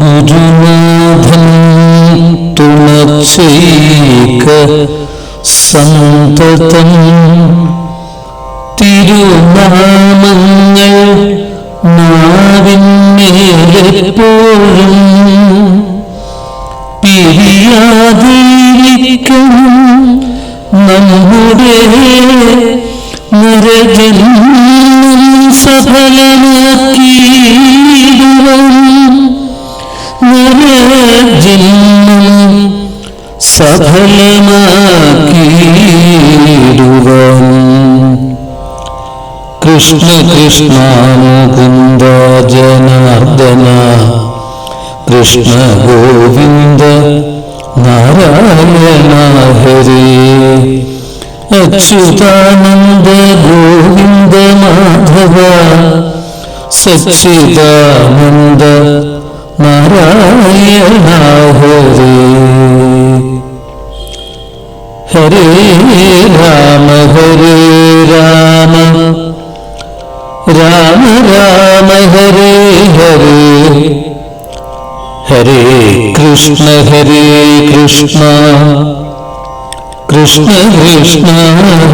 ഗുരുനാഥൻ തുണച്ചേക സന്തതം തിരുനാമങ്ങൾ നാവിന്മേലെപ്പോഴും പിരിയാതിരിക്കണം നമ്മുടെ നിരജന്മം സഫലമാക്കിയിടുവാൻ നിരജന്മം സഫലമാക്കിയിടുവാൻ. കൃഷ്ണ കൃഷ്ണ മുകുന്ദ ജനാർദ്ദന കൃഷ്ണ ഗോവിന്ദ നാരായണ ഹരേ. അച്യുതാനന്ദ ഗോവിന്ദ മാധവ സച്ചിദാനന്ദ നാരായണ ഹരേ. ഹരേ രാമ ഹരേ രാമ രാമ രാമ ഹരേ ഹരേ. ഹരേ കൃഷ്ണ കൃഷ്ണ കൃഷ്ണ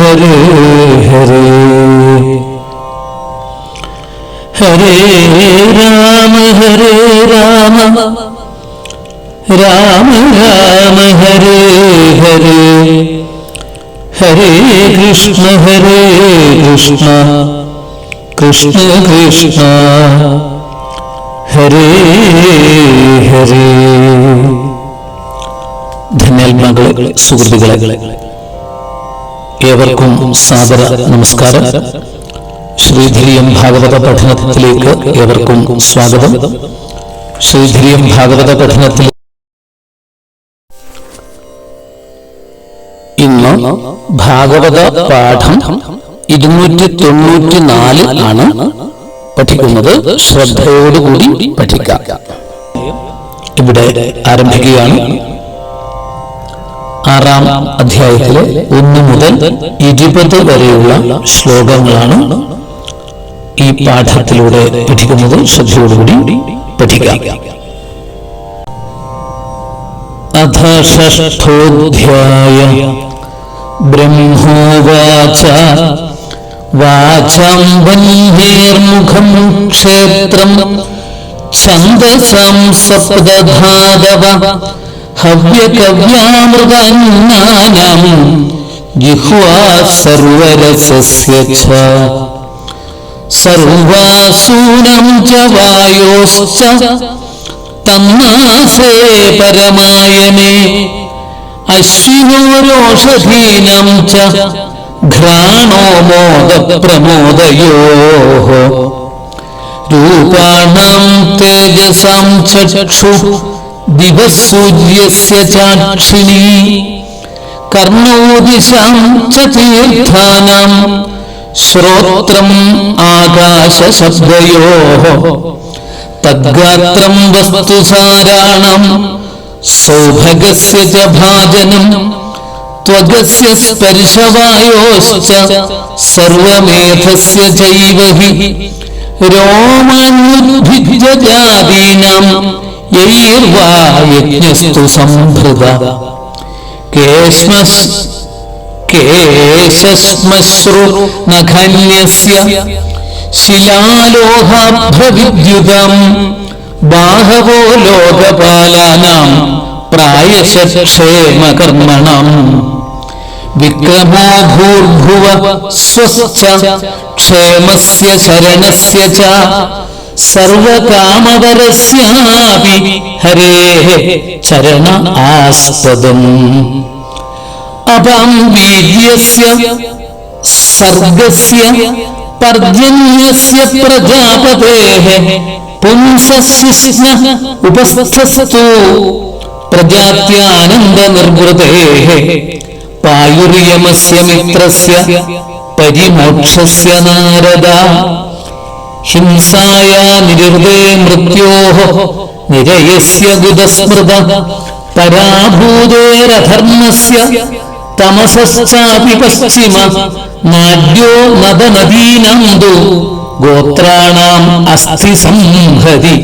ഹരേ ഹരേ. ഹരേ രാമ രാമ രാമ ഹരേ ഹരേ. ഹരേ കൃഷ്ണ കൃഷ്ണ കൃഷ്ണ ഹരേ ഹരേ. ധന്യാത്മാക്കളെ, സുഹൃത്തുക്കളെ, ഏവർക്കും സാദര നമസ്കാരം. ശ്രീധരീയം ഭാഗവത പഠനത്തിലേക്ക് ഏവർക്കും സ്വാഗതം. ശ്രീധരീയം ഭാഗവത പഠനത്തിൽ ഇന്ന് ഭാഗവത പാഠം 294 ആണ് പഠിക്കുന്നത്. ശ്രദ്ധയോടുകൂടി പഠിക്കാം. ഇവിടെ ആരംഭിക്കുകയാണ്. 6-ാം അധ്യായത്തിലെ 1 മുതൽ 20 വരെയുള്ള ശ്ലോകങ്ങളാണ് ഈ പാഠത്തിലൂടെ പഠിക്കുന്നത്. ശ്രദ്ധയോടുകൂടി പഠിക്കാം. അഥ ഷഷ്ഠോധ്യായ ബ്രഹ്മോവാച വാചാം വന്യേർമുഖം ക്ഷേത്രം ഛന്ദസാം സപ്തധാതവ ഹവ്യകവ്യാമൃതാന്നാനാം ജിഹ്വാ സർവരസസ്യ ച സർവാസൂനം ച വായോശ്ച തന്നാസേ പരമായനേ അശ്വിനോരോഷധീനം ച ഘ്രാണോ മോദപ്രമോദയോഃ രൂപാണാം തേജസാം ചക്ഷു ദിവസൂര്യസ്യ ചാക്ഷിണീ കർണോദിശാം ച തീർത്ഥാനാം ശ്രോത്രം ആകാശശബ്ദയോഃ തദ്ഗാത്രം വസ്തുസാരാണാം സൗഭഗസ്യ ച ഭാജനം ത്വഗസ്യ സ്പർശവായോശ്ച സർവമേധസ്യ ചൈവ ഹി രോമാനുദ്ഭിജാതീനാം യൈർവാ യജ്ഞസ്തു സംഭൃത കേശശ്മശ്രു നഖന്യസ്യ ശിലാലോഹാഭ്രവിദ്യുതം ബാഹവോ ലോകപാലാനാം പ്രായശക്ഷേമകർമ്മണം വിക്രമോ ഭൂർഭുവ സ്വസ്ഥ ക്ഷേമസ്യ ശരണസ്യ ച സർവകാമവരസ്യാപി ഹരേഃ ചരണ ആസ്പദം അപാം വീര്യസ്യ സർഗസ്യ പർജന്യസ്യ പ്രജാപതേഃ പുംസസ്യ ഉപസ്ഥസ്തു പ്രജാത്യാനന്ദനിർവൃതേഃ പായുര്യമസ്യ മിത്രസ്യ പരിമോക്ഷസ്യ നാരദ ഹിംസായാ നിരുദേ മൃത്യോഃ നിരയസ്യ ഗുദസ്മൃത പരാഭൂതേരധർമ്മസ്യ തമസശ്ചാപി പശ്ചിമ നാഡ്യോ നദനദീനന്ദു ഗോത്രാണാം അസ്ഥി സംഹതി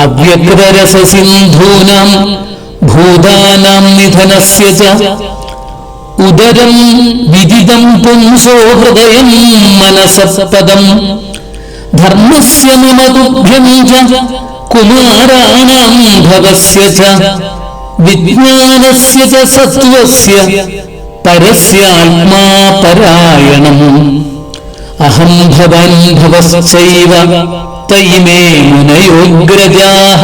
അവ്യക്തരസസിന്ധൂനാം ഭൂതാനാം നിധനസ്യ ച ഉദരം വിദിതം പുംസോ ഹൃദയം മനസപദം ധർമ്മസ്യ മമ തുഭ്യം ച കുമാരാണാം ഭവസ്യ ച വിജ്ഞാനസ്യ ച സത്വസ്യ പരസ്യ ആത്മാ പരായണം അഹം ഭവാൻ ഭവശ്ചൈവ തൈമേ മുനയോഗ്രജാഃ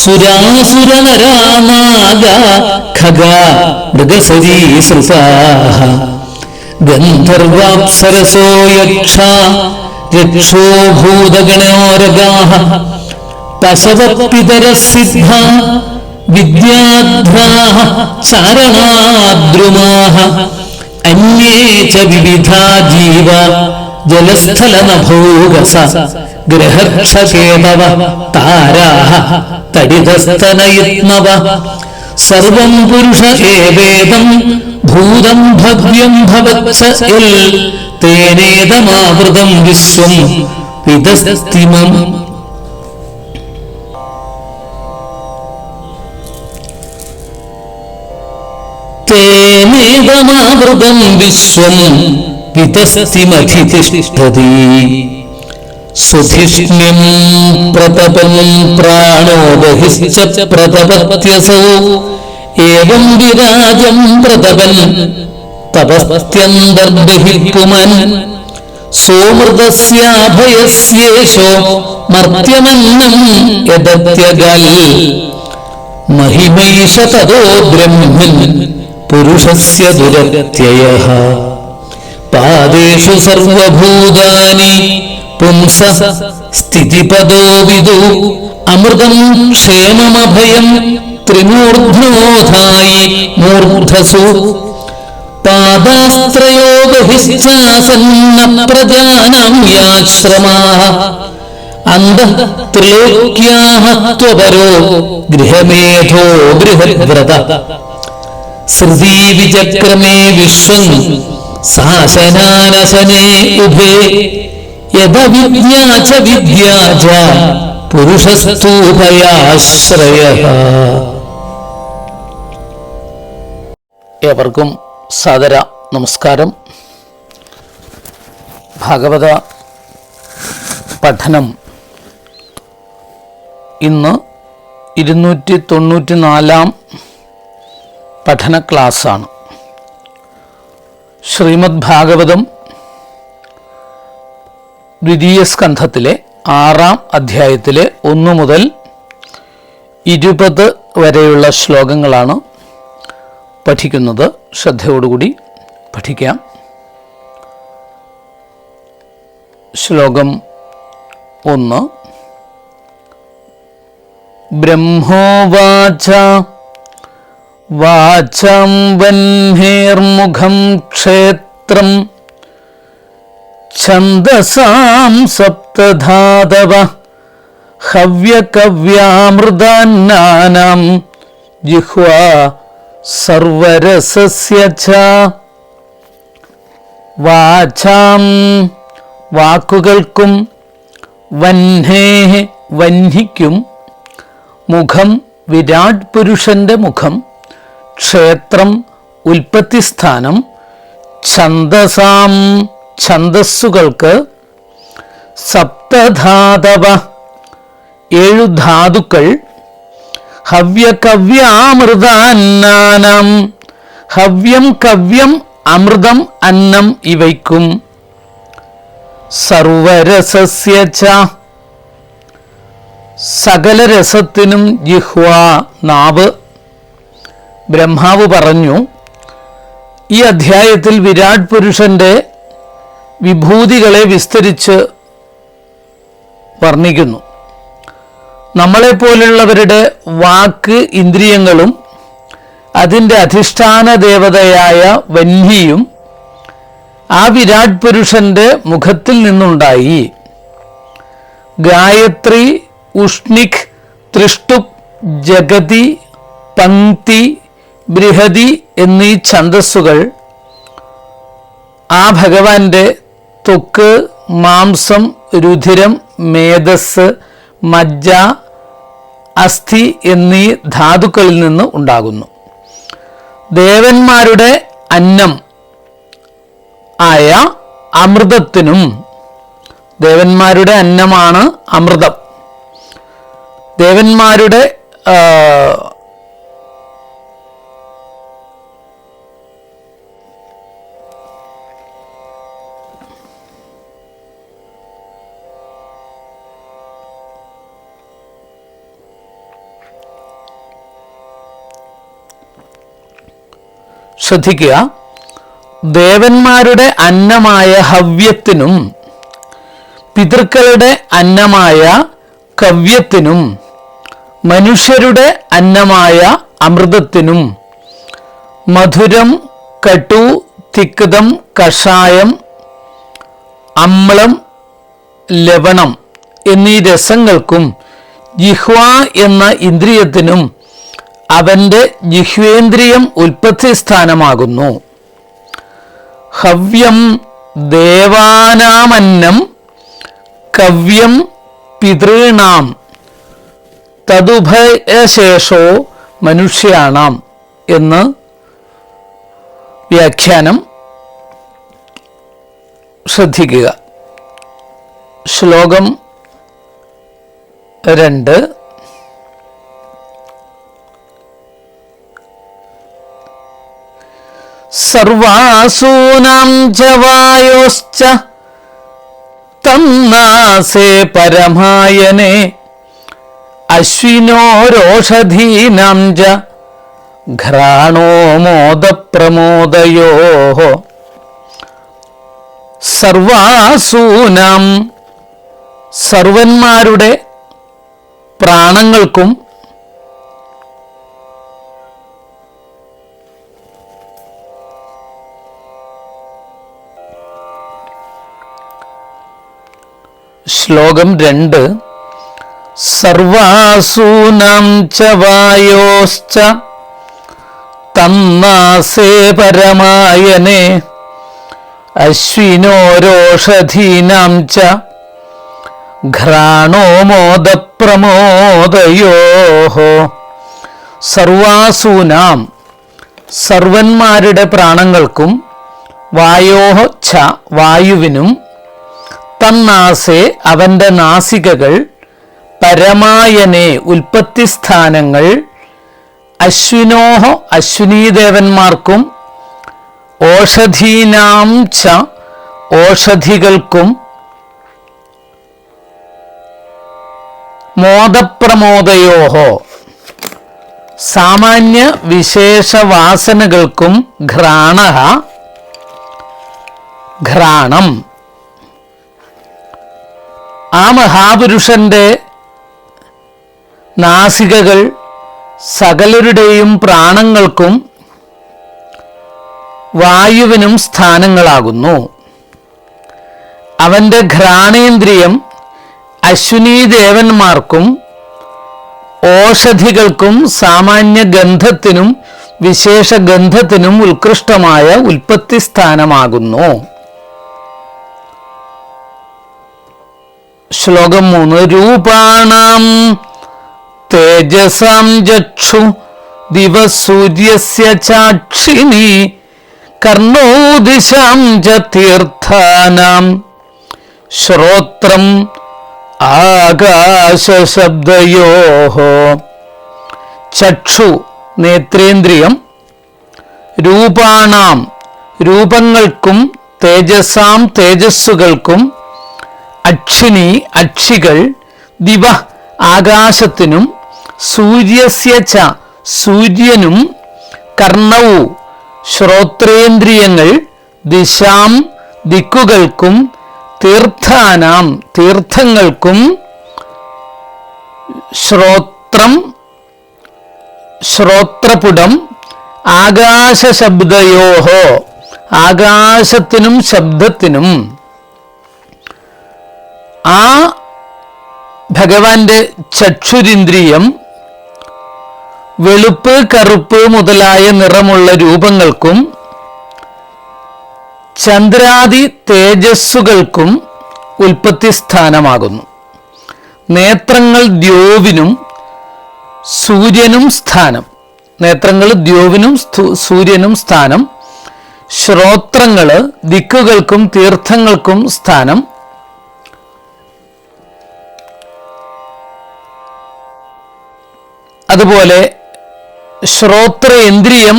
സുരാസുരനരാനാഗാ ഖഗാ മൃഗസരീസൃപാഃ ഗന്ധർവാപ്സരസോ യക്ഷാ രക്ഷോ ഭൂതഗണോരഗാഃ പശവപിതരഃ സിദ്ധാ വിദ്യാധ്രാഃ ചാരണാദ്രുമാഃ അന്യേ ച വിവിധാ ജീവാ ജലസ്ഥലനഭോഗസ ഗ്രഹക്ഷകേതവ താരാഃ തടിതസ്തനയിത്നവ സർവം പുരുഷ ഏവേദം ഭൂതം ഭവ്യം ഭവത്സ യൽ തേനേദമാവൃതം വിശ്വം വിദസ്തിമം തേനേദമാവൃതം വിശ്വം വിതസ്തിമധിതിഷ്ഠതി സുധിഷ്ണ്യം പ്രതപം പ്രാണോ ബഹിശ്ച പ്രതപത്യസൗ ഏവം വിരാജം പ്രതപൻ തപസ്ത്യന്തർബഹിർപുമൻ സോമൃതസ്യാഭയസ്യേഷോ മർത്യമന്നം യദത്യഗൽ മഹിമൈഷ തതോ ബ്രഹ്മൻ പുരുഷസ്യ ദുരത്യയഃ പാദേഷു സർവഭൂതാനി പുംസ സ്ഥിതിപദോ വിദു അമൃതം ക്ഷേമമഭയം ത്രിമൂർധ്നോധായി മൂർധസു പാദാസ്ത്രയോ ബഹിശ്ചാസന്ന പ്രജാനാം യാശ്രമാഃ അന്തഃ ത്രിലോക്യാഃ ത്വപരോ ഗൃഹമേധോ ഗൃഹവ്രത സൃതി വിചക്രമേ വിശ്വം സാശനാനശനേ ഉഭേ യദവിദ്യാ ച വിദ്യാ ച പുരുഷസ്തൂഭയാശ്രയഃ. ഏവർക്കും സാദര നമസ്കാരം. ഭാഗവത പഠനം ഇന്ന് 294 പഠന ക്ലാസ്സാണ്. ശ്രീമദ് ഭാഗവതം ദ്വിതീയ സ്കന്ധത്തിലെ 6-ാം അധ്യായത്തിലെ 1 മുതൽ 20 വരെയുള്ള ശ്ലോകങ്ങളാണ് പഠിക്കുന്നത്. ശ്രദ്ധയോടുകൂടി പഠിക്കാം. ശ്ലോകം 1. ബ്രഹ്മോവാച വാചം വഹ്നേർമുഖം ക്ഷേത്രം ഛന്ദസാം സപ്തധാതവ ഹവ്യകവ്യാമൃതാന്നാനാം ജിഹ്വാ സർവരസസ്യ ച. വാചാം വാക്കുകൾക്കും, വഹ്നേഃ വഹ്നിക്കും, മുഖം വിരാട് പുരുഷന്റെ മുഖം, ക്ഷേത്രം ഉൽപ്പത്തിസ്ഥാനം, ഛന്ദസാം ഛന്ദസ്സുകൾക്ക്, സപ്തധാതവ 7 ധാതുക്കൾ, ഹവ്യകവ്യാമൃതാന്നാനാം ഹവ്യം കവ്യം അമൃതം അന്നം ഇവയ്ക്കും, സർവരസസ്യ ച സകല രസത്തിനും ജിഹ്വാ നാവ്. ബ്രഹ്മാവ് പറഞ്ഞു, ഈ അധ്യായത്തിൽ വിരാട് പുരുഷന്റെ വിഭൂതികളെ വിസ്തരിച്ച് വർണ്ണിക്കുന്നു. നമ്മളെപ്പോലുള്ളവരുടെ വാക്ക് ഇന്ദ്രിയങ്ങളും അതിൻ്റെ അധിഷ്ഠാന ദേവതയായ വഹ്നിയും ആ വിരാട് പുരുഷന്റെ മുഖത്തിൽ നിന്നുണ്ടായി. ഗായത്രി, ഉഷ്ണിക്, ത്രിഷ്ടുപ്, ജഗതി, പങ്ക്തി, ബൃഹതി എന്നീ ഛന്ദസ്സുകൾ ആ ഭഗവാന്റെ ത്വക്ക്, മാംസം, രുധിരം, മേധസ്, മജ്ജ, അസ്ഥി എന്നീ ധാതുക്കളിൽ നിന്ന് ഉണ്ടാകുന്നു. ദേവന്മാരുടെ അന്നം ആയ അമൃതത്തിനും, ദേവന്മാരുടെ അന്നമാണ് അമൃതം, ദേവന്മാരുടെ ശ്രദ്ധിക്കുക, ദേവന്മാരുടെ അന്നമായ ഹവ്യത്തിനും പിതൃക്കളുടെ അന്നമായ കവ്യത്തിനും മനുഷ്യരുടെ അന്നമായ അമൃതത്തിനും മധുരം, കടു, തിക്തം, കഷായം, അമ്ലം, ലവണം എന്നീ രസങ്ങൾക്കും ജിഹ്വ എന്ന ഇന്ദ്രിയത്തിനും അവന്റെ ജിഹ്വേന്ദ്രിയം ഉൽപ്പത്തി സ്ഥാനമാകുന്നു. ഹവ്യം ദേവാനാമന്നം കവ്യം പിതൃണാം തദുഭയശേഷോ മനുഷ്യാണാം എന്ന് വ്യാഖ്യാനം ശ്രദ്ധിക്കുക. ശ്ലോകം 2. സർവാസൂനാം ജവായോശ്ച തന്നാസേ പരമായനെ അശ്വിനോരോഷധീനാം ച ഘ്രാണോ മോദപ്രമോദയോഃ. സർവാസൂനാം സർവന്മാരുടെ പ്രാണങ്ങൾക്കും ശ്ലോകം 2. സർവാസൂനാം ച വായോശ്ച തന്നാസേ പരമായനെ അശ്വിനോരോഷധീനാം ച ഘ്രാണോ മോദപ്രമോദയോഃ. സർവാസൂനാം സർവന്മാരുടെ പ്രാണങ്ങൾക്കും വായോഃ ച വായുവിനും തന്നാസേ അവന്റെ നാസികകൾ പരമായനെ ഉൽപ്പത്തിസ്ഥാനങ്ങൾ അശ്വിനോഹ അശ്വിനീദേവന്മാർക്കും ഓഷധീനാം ച ഓഷധികൾക്കും മോദപ്രമോദയോഹോ സാമാന്യ വിശേഷവാസനകൾക്കും ഘ്രാണഃ ഘ്രാണം. ആ മഹാപുരുഷന്റെ നാസികകൾ സകലരുടെയും പ്രാണങ്ങൾക്കും വായുവിനും സ്ഥാനങ്ങളാകുന്നു. അവന്റെ ഘ്രാണേന്ദ്രിയം അശ്വിനീ ദേവന്മാർക്കും ഓഷധികൾക്കും സാമാന്യ ഗന്ധത്തിനും വിശേഷ ഗന്ധത്തിനും ഉത്കൃഷ്ടമായ ഉൽപ്പത്തി സ്ഥാനമാകുന്നു. ശ്ലോകം 3. രൂപാണാം തേജസാം ചക്ഷു ദിവസൂര്യസ്യ ചാക്ഷിണി കർണോ ദിശാം ച തീർത്ഥാനാം ശ്രോത്രം ആകാശശബ്ദയോഃ. ചക്ഷു നേത്രേന്ദ്രിയം, രൂപാണാം രൂപങ്ങൾക്കും തേജസാം തേജസ്സുകൾക്കും അക്ഷിണി അക്ഷികൾ ദിവ ആകാശത്തിനും സൂര്യസ്യ ച സൂര്യനും കർണൗ ശ്രോത്രേന്ദ്രിയങ്ങൾ ദിശാം ദിക്കുകൾക്കും തീർത്ഥാനാം തീർത്ഥങ്ങൾക്കും ശ്രോത്രം ശ്രോത്രപുടം ആകാശശബ്ദയോഹോ ആകാശത്തിനും ശബ്ദത്തിനും. ആ ഭഗവാന്റെ ചക്ഷുരിന്ദ്രിയം വെളുപ്പ് കറുപ്പ് മുതലായ നിറമുള്ള രൂപങ്ങൾക്കും ചന്ദ്രാദി തേജസ്സുകൾക്കും ഉൽപ്പത്തി സ്ഥാനമാകുന്നു. നേത്രങ്ങൾ ദ്യോവിനും സൂര്യനും സ്ഥാനം. നേത്രങ്ങൾ ദ്യോവിനും സൂര്യനും സ്ഥാനം. ശ്രോത്രങ്ങള് ദിക്കുകൾക്കും തീർത്ഥങ്ങൾക്കും സ്ഥാനം. അതുപോലെ ശ്രോത്രേന്ദ്രിയം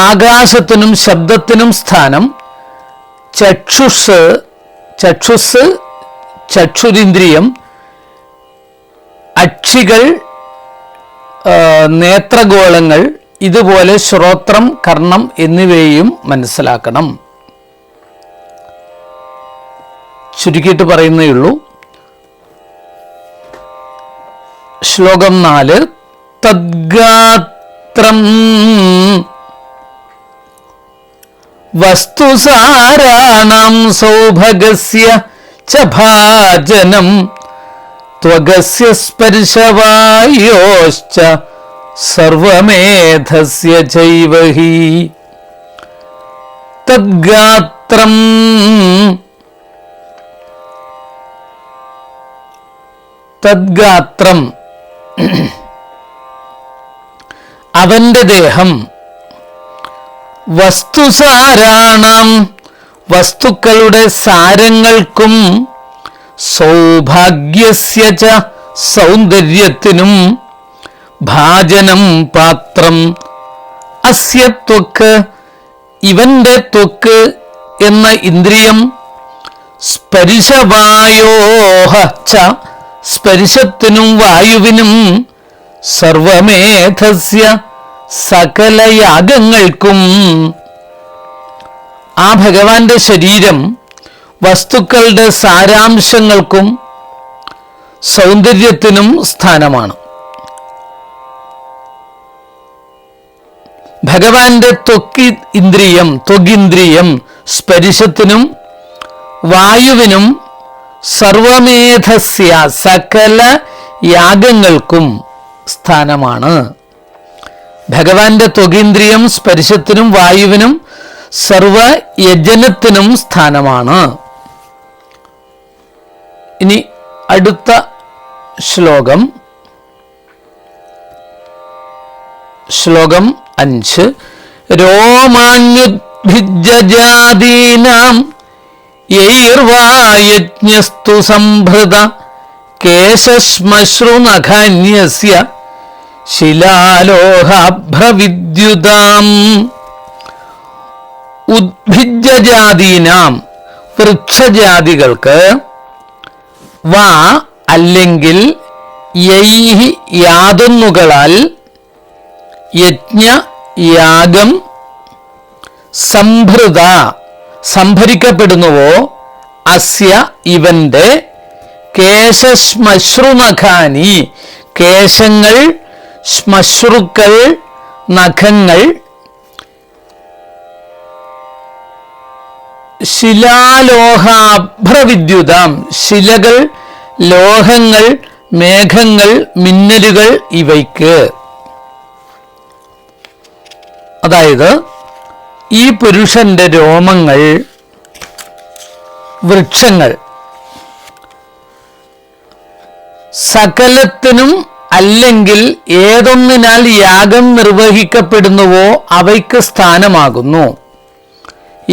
ആകാശത്തിനും ശബ്ദത്തിനും സ്ഥാനം. ചക്ഷുസ് ചക്ഷുരിന്ദ്രിയം, അക്ഷികൾ നേത്രഗോളങ്ങൾ, ഇതുപോലെ ശ്രോത്രം കർണം എന്നിവയെയും മനസ്സിലാക്കണം. ചുരുക്കിയിട്ട് പറയുന്നേയുള്ളൂ. ശ്ലോകം 4. തദ്ഗാത്രം വസ്തുസാരാണാം സൗഭഗസ്യ ച ഭാജനം ത്വഗസ്യ സ്പർശവായോശ്ച സർവമേധസ്യ ചൈവ ഹി. തദ്ഗാത്രം തദ്ഗാത്രം അവന്റെ ദേഹം. വസ്തുസാരാണാം വസ്തുക്കളുടെ സാരങ്ങൾക്കും സൗഭാഗ്യസ്യ ച സൗന്ദര്യത്തിനും ഭാജനം പാത്രം. അസ്യ ത്വക്ക് ഇവന്റെ ത്വക്ക് എന്ന ഇന്ദ്രിയം. സ്പർശവായോഹ ച സ്പർശത്തിനും വായുവിനും സർവമേധസ്യ സകലയാഗങ്ങൾക്കും. ആ ഭഗവാന്റെ ശരീരം വസ്തുക്കളുടെ സാരാംശങ്ങൾക്കും സൗന്ദര്യത്തിനും സ്ഥാനമാണ്. ഭഗവാന്റെ ത്വഗിന്ദ്രിയം സ്പർശത്തിനും വായുവിനും സർവമേധസ്യ സകല യാഗങ്ങൾക്കും സ്ഥാനമാണ്. ഭഗവാന്റെ ത്വഗീന്ദ്രിയം സ്പർശത്തിനും വായുവിനും സർവയജനത്തിനും സ്ഥാനമാണ്. ഇനി അടുത്ത ശ്ലോകം 5. രോമാന്യുദ്ഭിജ്ജാദീനാം യൈർവായജ്ഞസ്തു സംഭൃത കേശശ്മശ്രുനഖാന്യസ്യ ശിലാലോഹാഭ്രവിദ്യുതാം. ഉദ്ഭിജ്ജാദീനാം വൃക്ഷജാതികൾക്ക്, വാ അല്ലെങ്കിൽ യൈഹി യാതൊന്നുകളാൽ, യജ്ഞ യാഗം, സംഭൃത സംഭരിക്കപ്പെടുന്നുവോ, അസ്യ ഇവന്റെ, കേശശ്മശ്രുനഖാനി കേശങ്ങൾ, ശ്മശ്രുക്കൾ നഖങ്ങൾ, ശിലാലോഹാഭ്രവിദ്യുതാം ശിലകൾ, ലോഹങ്ങൾ, മേഘങ്ങൾ, മിന്നലുകൾ ഇവയ്ക്ക്. അതായത് ഈ പുരുഷന്റെ രോമങ്ങൾ, വൃക്ഷങ്ങൾ സകലത്തിനും അല്ലെങ്കിൽ ഏതൊന്നിനാൽ യാഗം നിർവഹിക്കപ്പെടുന്നുവോ അവയ്ക്ക് സ്ഥാനമാകുന്നു.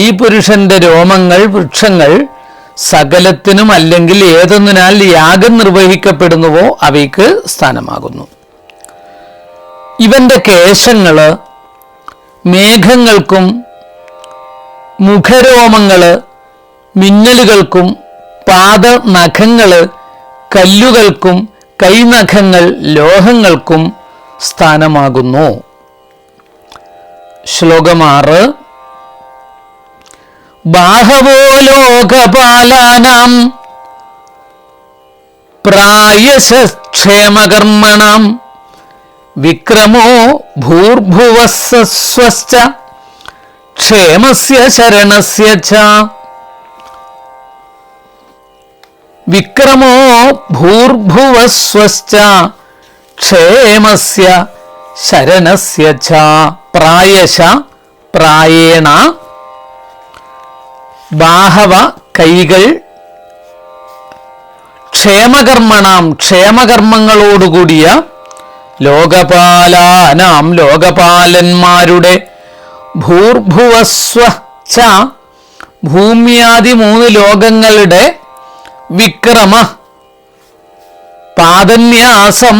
ഈ പുരുഷന്റെ രോമങ്ങൾ, വൃക്ഷങ്ങൾ സകലത്തിനും അല്ലെങ്കിൽ ഏതൊന്നിനാൽ യാഗം നിർവഹിക്കപ്പെടുന്നുവോ അവയ്ക്ക് സ്ഥാനമാകുന്നു. ഇവന്റെ കേശങ്ങള് മേഘങ്ങൾക്കും, മുഖരോമങ്ങള് മിന്നലുകൾക്കും, പാദനഖങ്ങള് കല്ലുകൾക്കും, കൈനഖങ്ങൾ ലോഹങ്ങൾക്കും സ്ഥാനമാകുന്നു. ശ്ലോകം 6. ബാഹവോ ലോകപാലാനാം പ്രായശക്ഷേമകർമ്മണാം വിക്രമോ ഭൂർഭുവസ്സസ്വശ്ച ക്ഷേമസ്യ ശരണസ്യ ച. വിക്രമോ ഭൂർഭുവസ്വശ്ച ക്ഷേമസ്യ ശരണസ്യ ച. പ്രായശ പ്രായേണ, ബാഹവ കൈകൾ, ക്ഷേമകർമ്മണാം ക്ഷേമകർമ്മങ്ങളോടുകൂടിയ ലോകപാലാനാം ലോകപാലന്മാരുടെ ഭൂർഭുവസ്വ ച ഭൂമ്യാദി 3 ലോകങ്ങളുടെ വിക്രമ പാദന്യാസം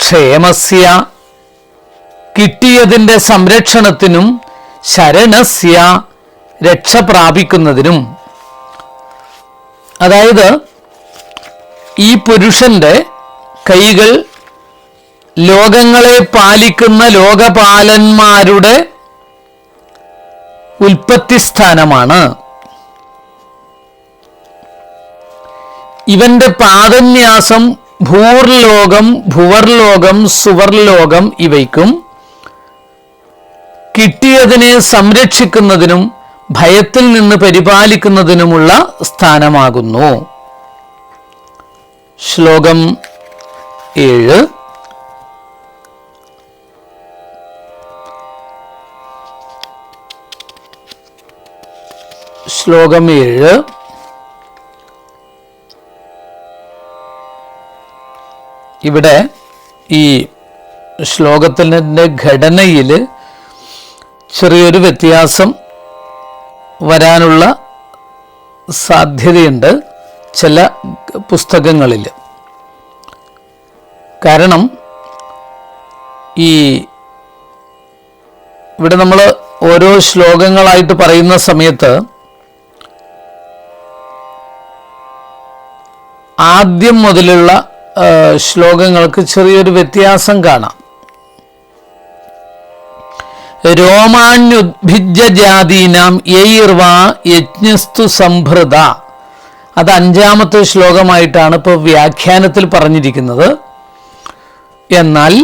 ക്ഷേമസ്യ കിട്ടിയതിൻ്റെ സംരക്ഷണത്തിനും ശരണസ്യ രക്ഷ പ്രാപിക്കുന്നതിനും. അതായത് ഈ പുരുഷന്റെ കൈകൾ ലോകങ്ങളെ പാലിക്കുന്ന ലോകപാലന്മാരുടെ ഉൽപ്പത്തി സ്ഥാനമാണ്. ഇവന്റെ പാദന്യാസം ഭൂർലോകം ഭുവർലോകം സുവർലോകം ഇവയ്ക്കും കിട്ടിയതിനെ സംരക്ഷിക്കുന്നതിനും ഭയത്തിൽ നിന്ന് പരിപാലിക്കുന്നതിനുമുള്ള സ്ഥാനമാകുന്നു. ശ്ലോകം 7. ശ്ലോകം 7. ഇവിടെ ഈ ശ്ലോകത്തിൻ്റെ ഘടനയിൽ ചെറിയൊരു വ്യത്യാസം വരാനുള്ള സാധ്യതയുണ്ട് ചില പുസ്തകങ്ങളിൽ. കാരണം ഇവിടെ നമ്മൾ ഓരോ ശ്ലോകങ്ങളായിട്ട് പറയുന്ന സമയത്ത് ആദ്യം മുതലുള്ള ശ്ലോകങ്ങൾക്ക് ചെറിയൊരു വ്യത്യാസം കാണാം. രോമാണ്യുദ്ഭിജ്യ ജാതീനാം യൈർവാ യജ്ഞസ്തു സംഭൃത, അത് 5-ാമത്തെ ശ്ലോകമായിട്ടാണ് ഇപ്പോൾ വ്യാഖ്യാനത്തിൽ പറഞ്ഞിരിക്കുന്നത്. എന്നാൽ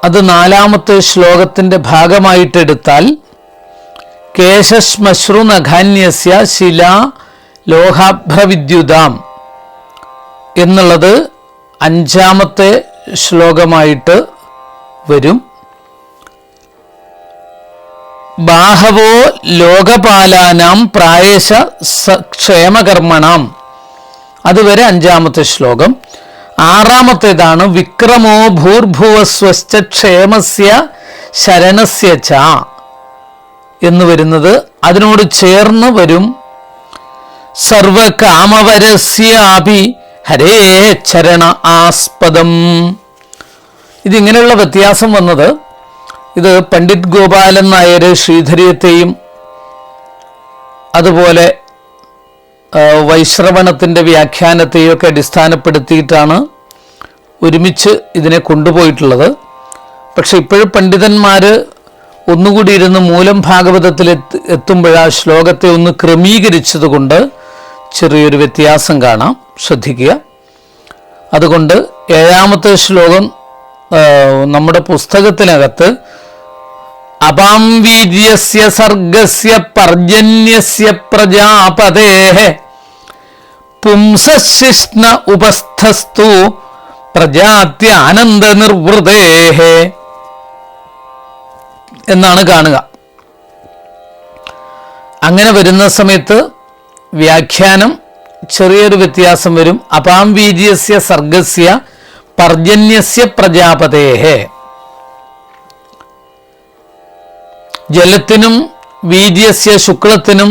അത് 4-ാമത്തെ ശ്ലോകത്തിൻ്റെ ഭാഗമായിട്ടെടുത്താൽ കേശശ്മശ്രു നഖാന്യസ്യ ശിലാ ലോഹാഭ്രവിദ്യുതാം എന്നുള്ളത് 5-ാമത്തെ ശ്ലോകമായിട്ട് വരും. ബാഹവോ ലോകപാലാനാം പ്രായശ ക്ഷേമകർമ്മണാം, അതുവരെ 5-ാമത്തെ ശ്ലോകം. 6-ാമത്തേതാണ് വിക്രമോ ഭൂർഭുവസ്വശ്ച ക്ഷേമസ്യ ശരണസ്യ ച എന്ന് വരുന്നത്. അതിനോട് ചേർന്ന് വരും സർവകാമവരസ്യാപി ഹരേ ചരണ ആസ്പദം. ഇതിങ്ങനെയുള്ള വ്യത്യാസം വന്നത് ഇത് പണ്ഡിറ്റ് ഗോപാലൻ നായർ ശ്രീധരീയത്തെയും അതുപോലെ വൈശ്രവണത്തിൻ്റെ വ്യാഖ്യാനത്തെയും ഒക്കെ അടിസ്ഥാനപ്പെടുത്തിയിട്ടാണ് ഒരുമിച്ച് ഇതിനെ കൊണ്ടുപോയിട്ടുള്ളത്. പക്ഷെ ഇപ്പോഴും പണ്ഡിതന്മാർ ഒന്നുകൂടി ഇരുന്ന് മൂലം ഭാഗവതത്തിൽ എത്തുമ്പോൾ ആ ശ്ലോകത്തെ ഒന്ന് ക്രമീകരിച്ചതുകൊണ്ട് ചെറിയൊരു വ്യത്യാസം കാണാം, ശ്രദ്ധിക്കുക. അതുകൊണ്ട് 7-ാമത്തെ ശ്ലോകം നമ്മുടെ പുസ്തകത്തിനകത്ത് അപാംവീര്യസ്യ സർഗസ്യ പർജന്യസ്യ പ്രജാപതേഃ പുംസശിഷ്ണ ഉപസ്ഥസ്തു പ്രജാത്യാനന്ദ നിർവൃതേഃ എന്നാണ് കാണുക. അങ്ങനെ വരുന്ന സമയത്ത് വ്യാഖ്യാനം ചെറിയൊരു വ്യത്യാസം വരും. അപാംവീര്യസ്യ സർഗസ്യ പർജന്യസ്യ പ്രജാപതേഃ, ജലത്തിനും വീര്യസ്യ ശുക്ലത്തിനും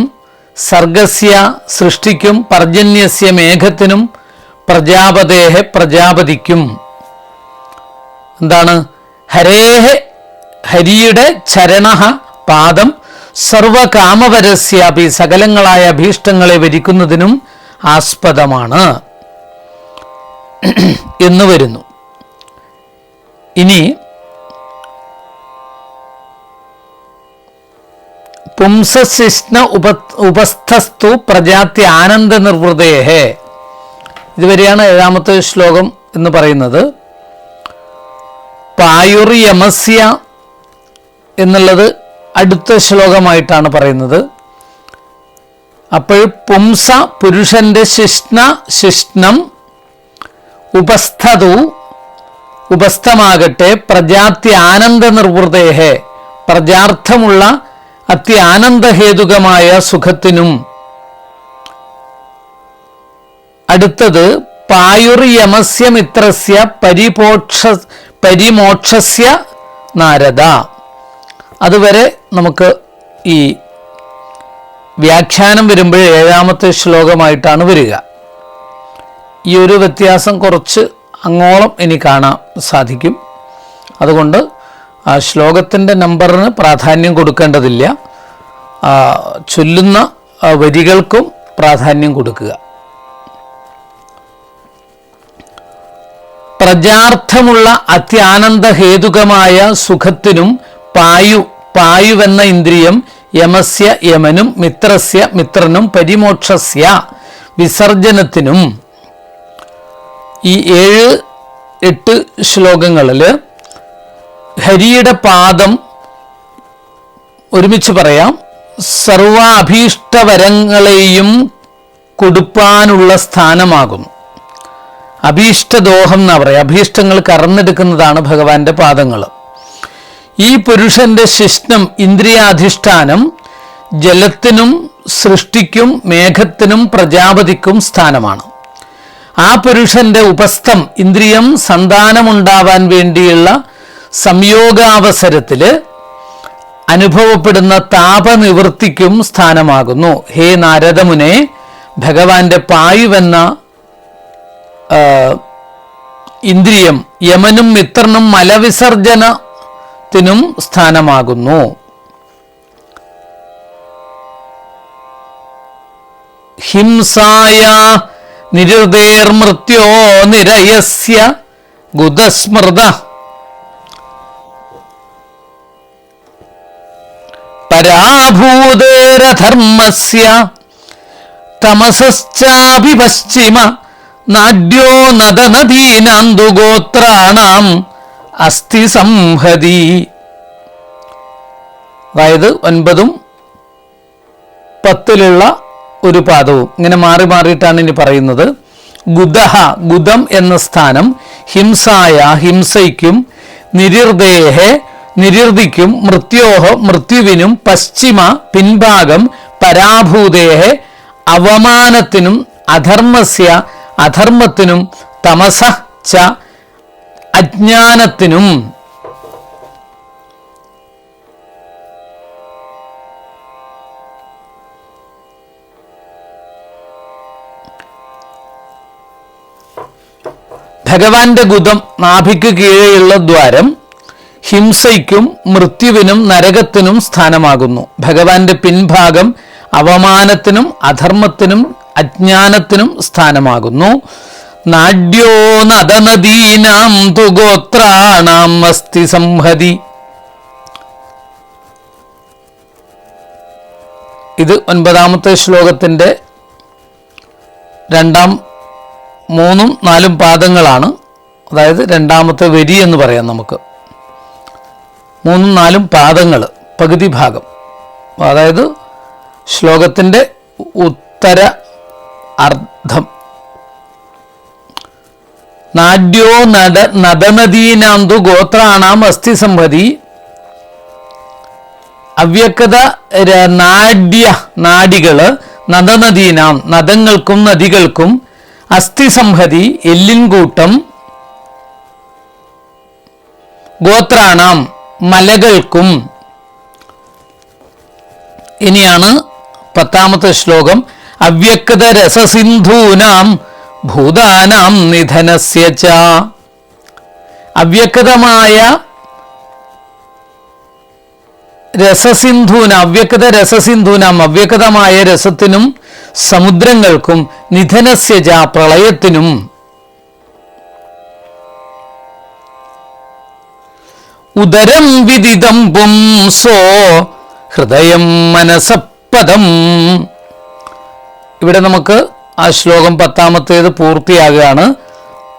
സർഗസ്യ സൃഷ്ടിക്കും പർജന്യസ്യ മേഘത്തിനും പ്രജാപതേഃ പ്രജാപതിക്കും. എന്താണ്? ഹരേഹ ഹരിയുടെ ചരണഃ പാദം സർവകാമവരസ്യാപി സകലങ്ങളായ അഭീഷ്ടങ്ങളെ വരിക്കുന്നതിനും ആസ്പദമാണ് എന്ന് വരുന്നു. ഇനി പുംസശിഷ്ണ ഉപസ്ഥസ്തു പ്രജാത്യ ആനന്ദ നിർവൃതേഃ, ഇതുവരെയാണ് 7-ാമത്തെ ശ്ലോകം എന്ന് പറയുന്നത്. പായുർയമസ്യ എന്നുള്ളത് അടുത്ത ശ്ലോകമായിട്ടാണ് പറയുന്നത്. അപ്പോൾ പുംസ പുരുഷന്റെ ശിഷ്ണം ഉപസ്ഥതു ഉപസ്ഥമാകട്ടെ പ്രജാത്യ ആനന്ദ നിർവൃതേഃ പ്രജാർത്ഥമുള്ള അത്യാനന്ദഹേതുകമായ സുഖത്തിനും. അടുത്തത് പായുർയമസ്യ മിത്രസ്യ പരിമോക്ഷസ്യ നാരദ. അതുവരെ നമുക്ക് ഈ വ്യാഖ്യാനം വരുമ്പോൾ 7ാമത്തെ ശ്ലോകമായിട്ടാണ് വരിക. ഈ ഒരു വ്യത്യാസം കുറച്ച് അങ്ങോളം ഇനി കാണാൻ സാധിക്കും. അതുകൊണ്ട് ആ ശ്ലോകത്തിൻ്റെ നമ്പറിന് പ്രാധാന്യം കൊടുക്കേണ്ടതില്ല, ചൊല്ലുന്ന വരികൾക്കും പ്രാധാന്യം കൊടുക്കുക. പ്രജാർത്ഥമുള്ള അത്യാനന്ദഹേതുകമായ സുഖത്തിനും പായുവെന്ന ഇന്ദ്രിയം യമസ്യ യമനും മിത്രസ്യ മിത്രനും പരിമോക്ഷസ്യ വിസർജനത്തിനും. ഈ 7-8 ശ്ലോകങ്ങളിൽ ഹരിയുടെ പാദം ഒരുമിച്ച് പറയാം. സർവാഭീഷ്ടവരങ്ങളെയും കൊടുപ്പാനുള്ള സ്ഥാനമാകുന്നു. അഭീഷ്ടദോഹം എന്നാ പറയുക. അഭീഷ്ടങ്ങൾ കറന്നെടുക്കുന്നതാണ് ഭഗവാന്റെ പാദങ്ങൾ. ഈ പുരുഷന്റെ ശിഷ്ണം ഇന്ദ്രിയാധിഷ്ഠാനം ജലത്തിനും സൃഷ്ടിക്കും മേഘത്തിനും പ്രജാപതിക്കും സ്ഥാനമാണ്. ആ പുരുഷന്റെ ഉപസ്ഥം ഇന്ദ്രിയം സന്താനമുണ്ടാവാൻ വേണ്ടിയുള്ള സംയോഗാവസരത്തിൽ അനുഭവപ്പെടുന്ന താപനിവൃത്തിക്കും സ്ഥാനമാകുന്നു. ഹേ നാരദമുനെ, ഭഗവാന്റെ പായുവെന്ന ഇന്ദ്രിയം യമനും മിത്രനും മലവിസർജനത്തിനും സ്ഥാനമാകുന്നു. ഹിംസായ നിരുതേർമൃത്യോ നിരയസ്യ ഗുദസ്മൃത പരാഭൂതേരധർമ്മസ്യ തമസശ്ചാപി പശ്ചിമ നാഡ്യോ നദനദീനാന്തു ഗോത്രാണാം അസ്ഥി സംഹതി. അതായത് 9ഉം 10ലുള്ള ഒരു പാദവും ഇങ്ങനെ മാറി മാറിയിട്ടാണ് ഇനി പറയുന്നത്. ഗുദഹ ഗുദം എന്ന സ്ഥാനം, ഹിംസായ ഹിംസയ്ക്കും, നിരുദേഹെ നിരുതിക്കും, മൃത്യോഹ മൃത്യുവിനും, പശ്ചിമ പിൻഭാഗം, പരാഭൂതേഹെ അവമാനത്തിനും, അധർമ്മസ്യ അധർമ്മത്തിനും, തമസ ച അജ്ഞാനത്തിനും. ഭഗവാന്റെ ഗുദം നാഭിക്ക് കീഴെയുള്ള ദ്വാരം ഹിംസയ്ക്കും മൃത്യുവിനും നരകത്തിനും സ്ഥാനമാകുന്നു. ഭഗവാന്റെ പിൻഭാഗം അവമാനത്തിനും അധർമ്മത്തിനും അജ്ഞാനത്തിനും സ്ഥാനമാകുന്നു. നാഡ്യോ നദനദീനാം തു ഗോത്രാണാം അസ്ഥി സംഹതി. ഇത് 9ാമത്തെ ശ്ലോകത്തിൻ്റെ 2, 3, 4 പാദങ്ങളാണ്. അതായത് 2ാമത്തെ വരി എന്ന് പറയാം നമുക്ക്. 3, 4 പാദങ്ങൾ, പകുതി ഭാഗം. അതായത് ശ്ലോകത്തിൻ്റെ ഉത്തര അർദ്ധം. നാഡ്യോ നദനദീനാന്തു ഗോത്രാണാം അസ്ഥി സംഹതി. അവ്യക്തത നാഡികള് നദനദീനാം നദങ്ങൾക്കും നദികൾക്കും, അസ്ഥി സംഹതി എല്ലിൻകൂട്ടം, ഗോത്രാണാം മലകൾക്കും. ഇനിയാണ് 10ാമത്തെ ശ്ലോകം. അവ്യക്ത രസസിന്ധൂനാം ഭൂതാനാം നിധനസ്യ ച. അവ്യക്തമായ രസസിന്ധൂനാം അവ്യക്തമായ രസത്തിനും സമുദ്രങ്ങൾക്കും, നിധനസ്യ ച പ്രളയത്തിനും. ഉദരം വിദിതം പുംസോ ഹൃദയം മനസപ്പദം. ഇവിടെ നമുക്ക് ആ ശ്ലോകം 10ാമത്തേത് പൂർത്തിയാകുകയാണ്.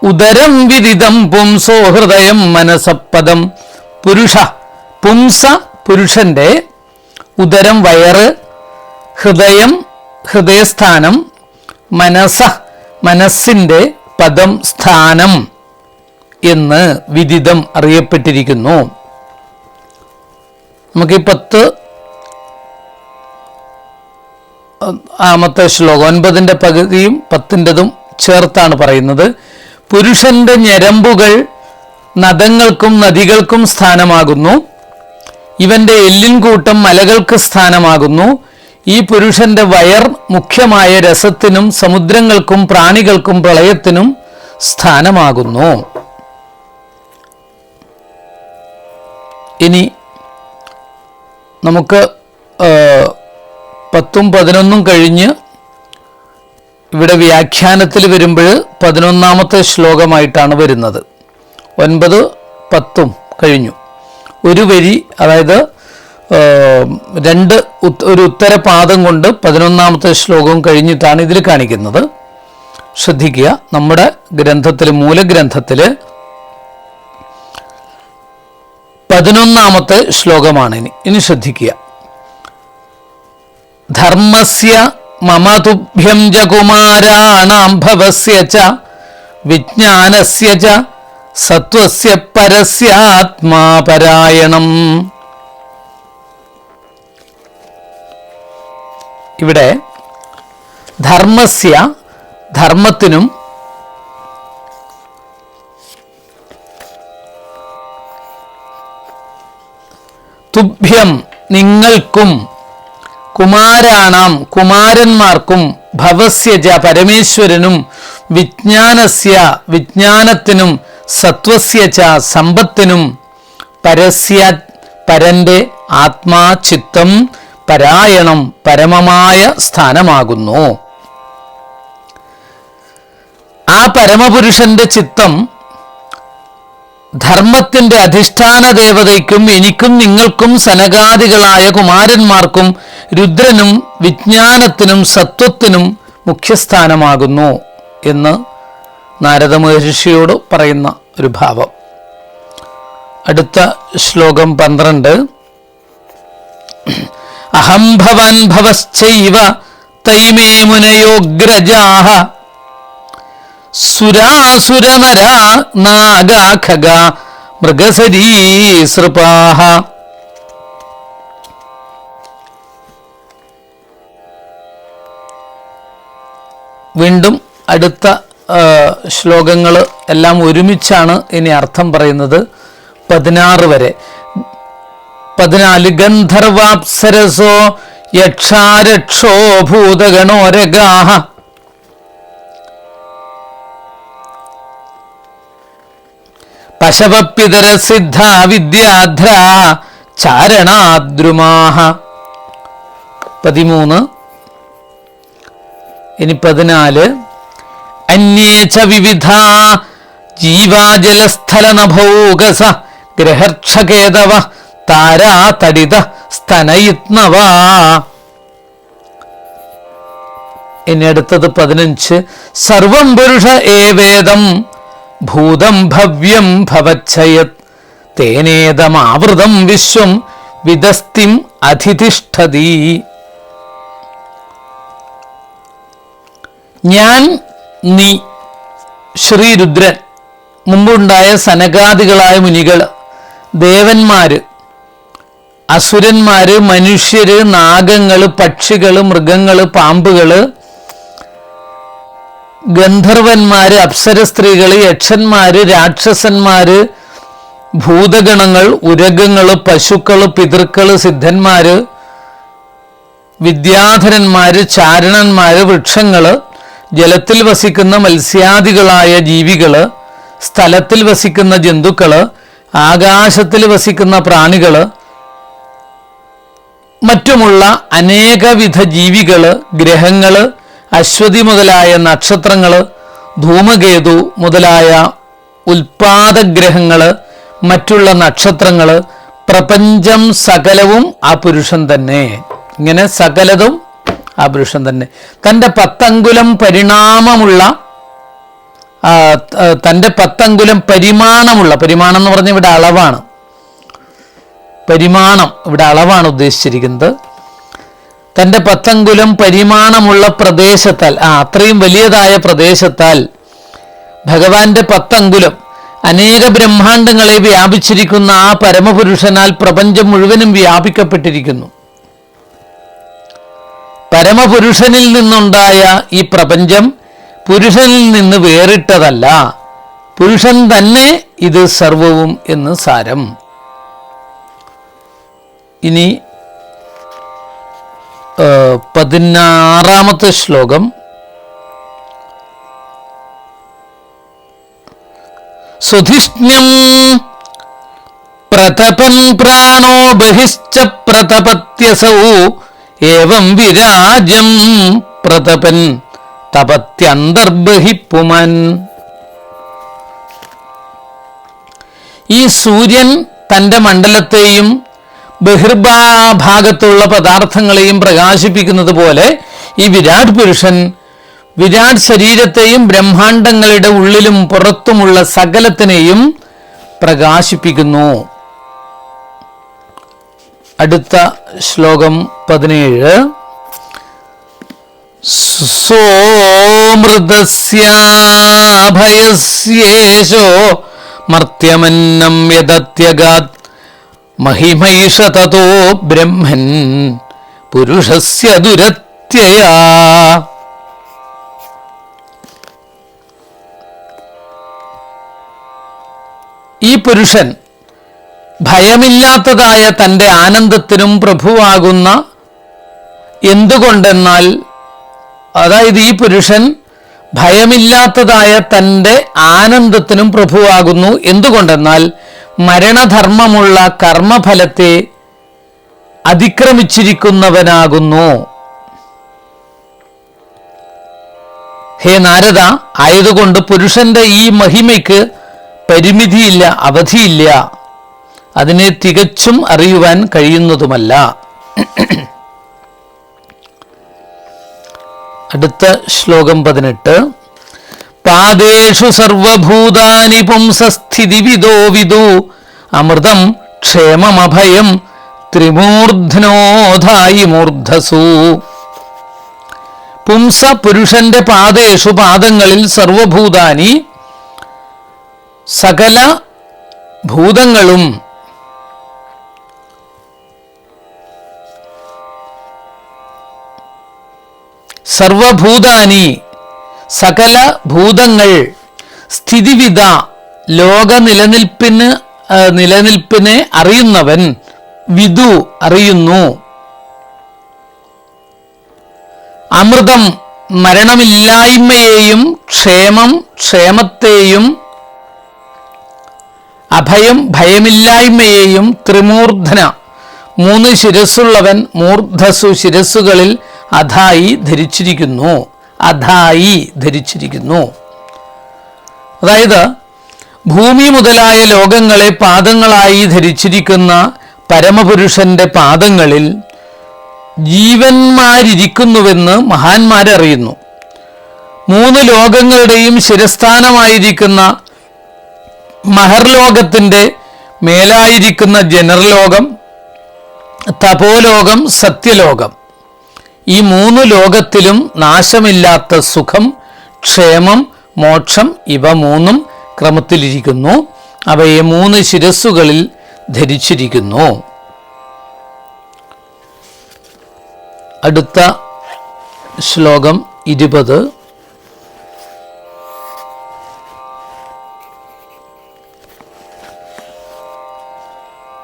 ഉദരം വിദിതം പുംസോ ഹൃദയം മനസപ്പദം. പുംസ പുരുഷന്റെ, ഉദരം വയറ്, ഹൃദയം ഹൃദയസ്ഥാനം, മനസ്സിൻ്റെ പദം സ്ഥാനം എന്ന് വിദിതം അറിയപ്പെട്ടിരിക്കുന്നു. നമുക്ക് ഈ 10ാമത്തെ ശ്ലോകം 9ന്റെ പകുതിയും 10ൻ്റെതും ചേർത്താണ് പറയുന്നത്. പുരുഷന്റെ ഞരമ്പുകൾ നദങ്ങൾക്കും നദികൾക്കും സ്ഥാനമാകുന്നു. ഇവന്റെ എല്ലിൻകൂട്ടം മലകൾക്ക് സ്ഥാനമാകുന്നു. ഈ പുരുഷന്റെ വയർ മുഖ്യമായ രസത്തിനും സമുദ്രങ്ങൾക്കും പ്രാണികൾക്കും പ്രളയത്തിനും സ്ഥാനമാകുന്നു. ഇനി നമുക്ക് 10ഉം 11ഉം കഴിഞ്ഞ് ഇവിടെ വ്യാഖ്യാനത്തിൽ വരുമ്പോൾ 11ാമത്തെ ശ്ലോകമായിട്ടാണ് വരുന്നത്. 9, 10 കഴിഞ്ഞു. ഒരു വരി, അതായത് ഒരു ഉത്തരപാദം കൊണ്ട് 11ാമത്തെ ശ്ലോകവും കഴിഞ്ഞിട്ടാണ് ഇതിൽ കാണിക്കുന്നത്. ശ്രദ്ധിക്കുക, നമ്മുടെ ഗ്രന്ഥത്തിൽ, മൂലഗ്രന്ഥത്തിൽ 11ാമത്തെ ശ്ലോകമാണ്. ഇനി ശ്രദ്ധിക്കുക. ധർമ്മസ്യ മമ തുഭ്യം ച കുമാരാണാം ഭവസ്യ ച വിജ്ഞാനസ്യ ച സത്വസ്യ പരസ്യാത്മാ പരായണം. ഇവിടെ ധർമ്മസ്യ, ധർമ്മത്തിനും തുഭ്യം നിങ്ങൾക്കും, കുമാരാണാം കുമാരന്മാർക്കും, ഭവസ്യജ പരമേശ്വരനും, വിജ്ഞാനസ്യ വിജ്ഞാനത്തിനും, സത്വസ്യച സമ്പത്തിനും, പരസ്യ പരന്റെ ആത്മാ ചിത്തം, പരായണം പരമമായ സ്ഥാനമാകുന്നു. ആ പരമപുരുഷന്റെ ചിത്തം ധർമ്മത്തിന്റെ അധിഷ്ഠാന ദേവതയ്ക്കും എനിക്കും നിങ്ങൾക്കും സനകാദികളായ കുമാരന്മാർക്കും രുദ്രനും വിജ്ഞാനത്തിനും സത്വത്തിനും മുഖ്യസ്ഥാനമാകുന്നു എന്ന് നാരദ മഹർഷിയോട് പറയുന്ന ഒരു ഭാവം. അടുത്ത ശ്ലോകം 12. അഹം ഭവാൻ ഭവശ്ചൈവ തൈമേ മുനയോഗ്രജാഃ സുരാസുരനരാ നാഗാ ഖഗാ മൃഗസരീസൃപാഃ. വീണ്ടും അടുത്ത ശ്ലോകങ്ങൾ എല്ലാം ഒരുമിച്ചാണ് ഇനി അർത്ഥം പറയുന്നത്. 16 വരെ. 14 ഗന്ധർവാപ്സരസോ യക്ഷാരക്ഷോ ഭൂതഗണോരഗാഃ പശവപിതരസിദ്ധ വിദ്യാധ്രാ ചാരണാദ്രുമാഃ. 13. ഇനി 14. അന്യേ ച വിവിധാ ജീവാജലസ്ഥലനഭൗകസ ഗ്രഹർക്ഷകേതവ താരാ തടിത സ്തനയിത്നവാ. ഇനി അടുത്തത് 15. സർവം പുരുഷ ഏവേദം ഭൂതം ഭവ്യം ഭവച്ഛയത് തേനേദമാവൃതം വിശ്വം വിദസ്തിം അധിതിഷ്ഠതി. ഞാൻ, നീ, ശ്രീരുദ്രൻ, മുമ്പുണ്ടായ സനകാദികളായ മുനികൾ, ദേവന്മാര്, അസുരന്മാര്, മനുഷ്യര്, നാഗങ്ങള്, പക്ഷികള്, മൃഗങ്ങള്, പാമ്പുകള്, ഗന്ധർവന്മാര്, അപ്സര സ്ത്രീകള്, യക്ഷന്മാര്, രാക്ഷസന്മാര്, ഭൂതഗണങ്ങൾ, ഉരഗങ്ങള്, പശുക്കള്, പിതൃക്കള്, സിദ്ധന്മാര്, വിദ്യാധരന്മാര്, ചാരണന്മാര്, വൃക്ഷങ്ങള്, ജലത്തിൽ വസിക്കുന്ന മത്സ്യാദികളായ ജീവികള്, സ്ഥലത്തിൽ വസിക്കുന്ന ജന്തുക്കള്, ആകാശത്തിൽ വസിക്കുന്ന പ്രാണികള്, മറ്റുമുള്ള അനേകവിധ ജീവികള്, ഗ്രഹങ്ങള്, അശ്വതി മുതലായ നക്ഷത്രങ്ങള്, ധൂമകേതു മുതലായ ഉൽപാദഗ്രഹങ്ങള്, മറ്റുള്ള നക്ഷത്രങ്ങള്, പ്രപഞ്ചം സകലവും ആ പുരുഷൻ തന്നെ. ഇങ്ങനെ സകലതും ആ പുരുഷൻ തന്നെ. തൻ്റെ 10 അങ്കുലം പരിണാമമുള്ള, തൻ്റെ 10 അങ്കുലം പരിമാണമുള്ള, പരിമാണം എന്ന് പറഞ്ഞാൽ ഇവിടെ അളവാണ്, പരിമാണം ഇവിടെ അളവാണ് ഉദ്ദേശിച്ചിരിക്കുന്നത്. തൻ്റെ 10 അങ്കുലം പരിമാണമുള്ള പ്രദേശത്താൽ, അത്രയും വലിയതായ പ്രദേശത്താൽ ഭഗവാന്റെ 10 അങ്കുലം അനേക ബ്രഹ്മാണ്ടങ്ങളെ വ്യാപിച്ചിരിക്കുന്ന ആ പരമപുരുഷനാൽ പ്രപഞ്ചം മുഴുവനും വ്യാപിക്കപ്പെട്ടിരിക്കുന്നു. പരമപുരുഷനിൽ നിന്നുണ്ടായ ഈ പ്രപഞ്ചം പുരുഷനിൽ നിന്ന് വേറിട്ടതല്ല, പുരുഷൻ തന്നെ ഇത് സർവവും എന്ന് സാരം. ഇനി 16-ാമത്തെ ശ്ലോകം. സുധിഷ്ണ്യം പ്രതപൻ പ്രാണോ ബഹിശ്ച പ്രതപത്യസൗ ഏവം വിരാജം പ്രതപൻ തപത്യന്തർബഹിപ്പുമൻ. ഈ സൂര്യൻ തൻ്റെ മണ്ഡലത്തെയും ബഹിർഭാഗത്തുള്ള പദാർത്ഥങ്ങളെയും പ്രകാശിപ്പിക്കുന്നത് പോലെ ഈ വിരാട് പുരുഷൻ വിരാട് ശരീരത്തെയും ബ്രഹ്മാണ്ടങ്ങളുടെ ഉള്ളിലും പുറത്തുമുള്ള സകലത്തിനെയും പ്രകാശിപ്പിക്കുന്നു. അടുത്ത ശ്ലോകം 17. സോമൃതസ്യാഭയസ്യേശോ മർത്യമന്നം യദത്യഗാത് മഹിമൈഷ തതോ ബ്രഹ്മൻ പുരുഷസ്യ ദുരത്യയാ. ഈ പുരുഷൻ ഭയമില്ലാത്തതായ തൻ്റെ ആനന്ദത്തിനും പ്രഭുവാകുന്ന എന്തുകൊണ്ടെന്നാൽ, അതായത് ഈ പുരുഷൻ ഭയമില്ലാത്തതായ തൻ്റെ ആനന്ദത്തിനും പ്രഭുവാകുന്നു. എന്തുകൊണ്ടെന്നാൽ മരണധർമ്മമുള്ള കർമ്മഫലത്തെ അതിക്രമിച്ചിരിക്കുന്നവനാകുന്നു. ഹേ നാരദ, ആയതുകൊണ്ട് പുരുഷന്റെ ഈ മഹിമയ്ക്ക് പരിമിതിയില്ല, അവധിയില്ല, അതിനെ തികച്ചും അറിയുവാൻ കഴിയുന്നതുമല്ല. അടുത്ത ശ്ലോകം 18. പാദേഷു സർവഭൂതാനി പുംസസ്ഥിതിവിദോ വിദു അമൃതം ക്ഷേമമഭയം ത്രിമൂർധ്നോധായി മൂർധസു. പുംസ പുരുഷന്റെ പാദേഷു പാദങ്ങളിൽ സർവഭൂതാനി സകല ഭൂതങ്ങളും സർവഭൂതാനി സകല ഭൂതങ്ങൾ സ്ഥിതിവിധ ലോക നിലനിൽപ്പിനെ അറിയുന്നവൻ വിദു അറിയുന്നു. അമൃതം മരണമില്ലായ്മയെയും ക്ഷേമം ക്ഷേമത്തെയും അഭയം ഭയമില്ലായ്മയെയും ത്രിമൂർധന 3 ശിരസ്സുള്ളവൻ മൂർധസു ശിരസ്സുകളിൽ അധായി ധരിച്ചിരിക്കുന്നു. അധായി ധരിച്ചിരിക്കുന്നു. അതായത് ഭൂമി മുതലായ ലോകങ്ങളെ പാദങ്ങളായി ധരിച്ചിരിക്കുന്ന പരമപുരുഷന്റെ പാദങ്ങളിൽ ജീവന്മാരിയ്ക്കുന്നുവെന്ന് മഹാന്മാരറിയുന്നു. 3 ലോകങ്ങളുടെയും ശിരസ്ഥാനമായിരിക്കുന്ന മഹർലോകത്തിന്റെ മേലായിരിക്കുന്ന ജനർലോകം, തപോലോകം, സത്യലോകം, ഈ 3 ലോകത്തിലും നാശമില്ലാത്ത സുഖം, ക്ഷേമം, മോക്ഷം ഇവ 3 ക്രമത്തിലിരിക്കുന്നു. അവയെ 3 ശിരസ്സുകളിൽ ധരിച്ചിരിക്കുന്നു. അടുത്ത ശ്ലോകം 20.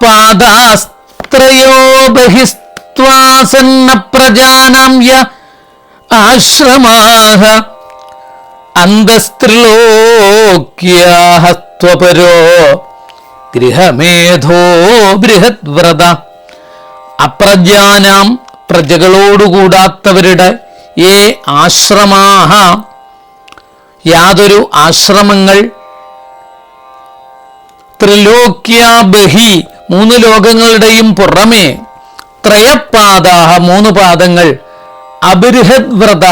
പാദാസ്ത്രയോ ബഹിസ്ത്വാസന്ന പ്രജാനാം യ ആശ്രമാഃ അന്തസ്ത്രിലോക്യാഃ ത്വപരോ ഗൃഹമേധോ ബൃഹദ്വ്രത. അപ്രജാനാം പ്രജകളോടുകൂടാത്തവരുടെ ഏ ആശ്രമാഃ യാതൊരു ആശ്രമങ്ങൾ, ത്രിലോക്യാ ബഹി 3 ലോകങ്ങളുടെയും പുറമേ, ത്രയപാദാഹ 3 പാദങ്ങൾ, അബൃഹദ്വ്രത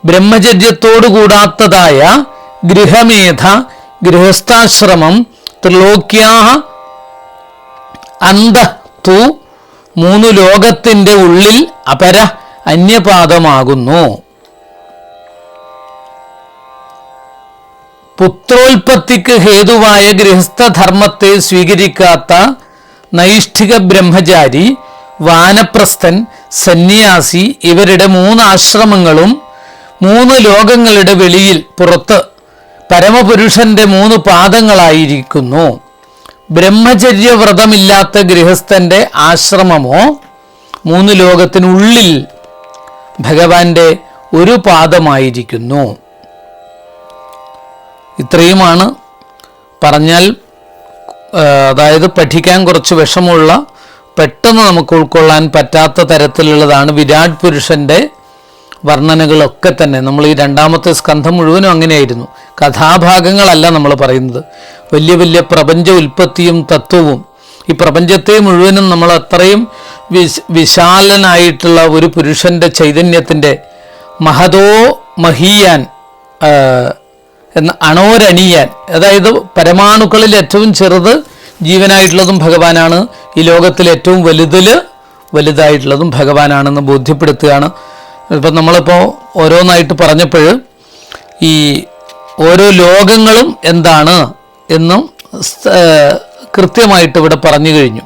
ബ്രഹ്മചര്യത്തോടുകൂടാത്തതായ, ഗൃഹമേധ ഗൃഹസ്ഥാശ്രമം, ത്രിലോക്യാഹ അന്തഃതു 3 ലോകത്തിന്റെ ഉള്ളിൽ, അപര അന്യപാദമാകുന്നു. പുത്രോൽപത്തിക്ക് ഹേതുവായ ഗൃഹസ്ഥധർമ്മത്തെ സ്വീകരിക്കാത്ത നൈഷ്ഠിക ബ്രഹ്മചാരി, വാനപ്രസ്ഥൻ, സന്യാസി ഇവരുടെ 3 ആശ്രമങ്ങളും 3 ലോകങ്ങളുടെ വെളിയിൽ പുറത്ത് പരമപുരുഷന്റെ 3 പാദങ്ങളായിരിക്കുന്നു. ബ്രഹ്മചര്യവ്രതമില്ലാത്ത ഗൃഹസ്ഥന്റെ ആശ്രമമോ 3 ലോകത്തിനുള്ളിൽ ഭഗവാന്റെ ഒരു പാദമായിരിക്കുന്നു. ഇത്രയുമാണ് പറഞ്ഞാൽ, അതായത് പഠിക്കാൻ കുറച്ച് വിഷമമുള്ള, പെട്ടെന്ന് നമുക്ക് ഉൾക്കൊള്ളാൻ പറ്റാത്ത തരത്തിലുള്ളതാണ് വിരാട് പുരുഷൻ്റെ വർണ്ണനകളൊക്കെ തന്നെ. നമ്മൾ ഈ 2ാമത്തെ സ്കന്ധം മുഴുവനും അങ്ങനെയായിരുന്നു. കഥാഭാഗങ്ങളല്ല നമ്മൾ പറയുന്നത്, വലിയ വലിയ പ്രപഞ്ച ഉൽപ്പത്തിയും തത്വവും. ഈ പ്രപഞ്ചത്തെ മുഴുവനും നമ്മൾ അത്രയും വിശാലനായിട്ടുള്ള ഒരു പുരുഷൻ്റെ ചൈതന്യത്തിൻ്റെ മഹതോ മഹീയാൻ എന്ന അണോരണിയാൻ, അതായത് പരമാണുക്കളിൽ ഏറ്റവും ചെറുത് ജീവനായിട്ടുള്ളതും ഭഗവാനാണ്, ഈ ലോകത്തിൽ ഏറ്റവും വലുതായിട്ടുള്ളതും ഭഗവാനാണെന്ന് ബോധ്യപ്പെടുത്തുകയാണ്. ഇപ്പം നമ്മളിപ്പോൾ ഓരോന്നായിട്ട് പറഞ്ഞപ്പോൾ ഈ ഓരോ ലോകങ്ങളും എന്താണ് എന്നും കൃത്യമായിട്ട് ഇവിടെ പറഞ്ഞു കഴിഞ്ഞു.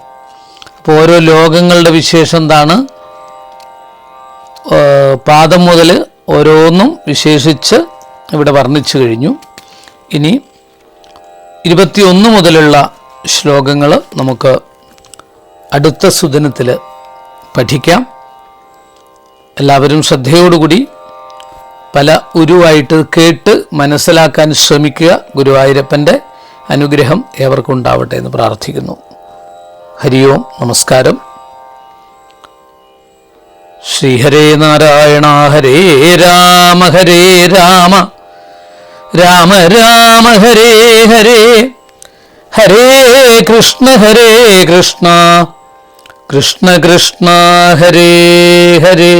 അപ്പോൾ ഓരോ ലോകങ്ങളുടെ വിശേഷം എന്താണ്, പാദം മുതൽ ഓരോന്നും വിശേഷിച്ച് ഇവിടെ വർണ്ണിച്ചു കഴിഞ്ഞു. ഇനി 21 മുതലുള്ള ശ്ലോകങ്ങൾ നമുക്ക് അടുത്ത സുദിനത്തിൽ പഠിക്കാം. എല്ലാവരും ശ്രദ്ധയോടുകൂടി പല ഉരുവായിട്ട് കേട്ട് മനസ്സിലാക്കാൻ ശ്രമിക്കുക. ഗുരുവായൂരപ്പൻ്റെ അനുഗ്രഹം ഏവർക്കും ഉണ്ടാവട്ടെ എന്ന് പ്രാർത്ഥിക്കുന്നു. ഹരി ഓം, നമസ്കാരം. ശ്രീഹരേ നാരായണ ഹരേ രാമ ഹരേ രാമ രാമ രാമ ഹരേ ഹരേ ഹരേ കൃഷ്ണ കൃഷ്ണ കൃഷ്ണ ഹരേ ഹരേ.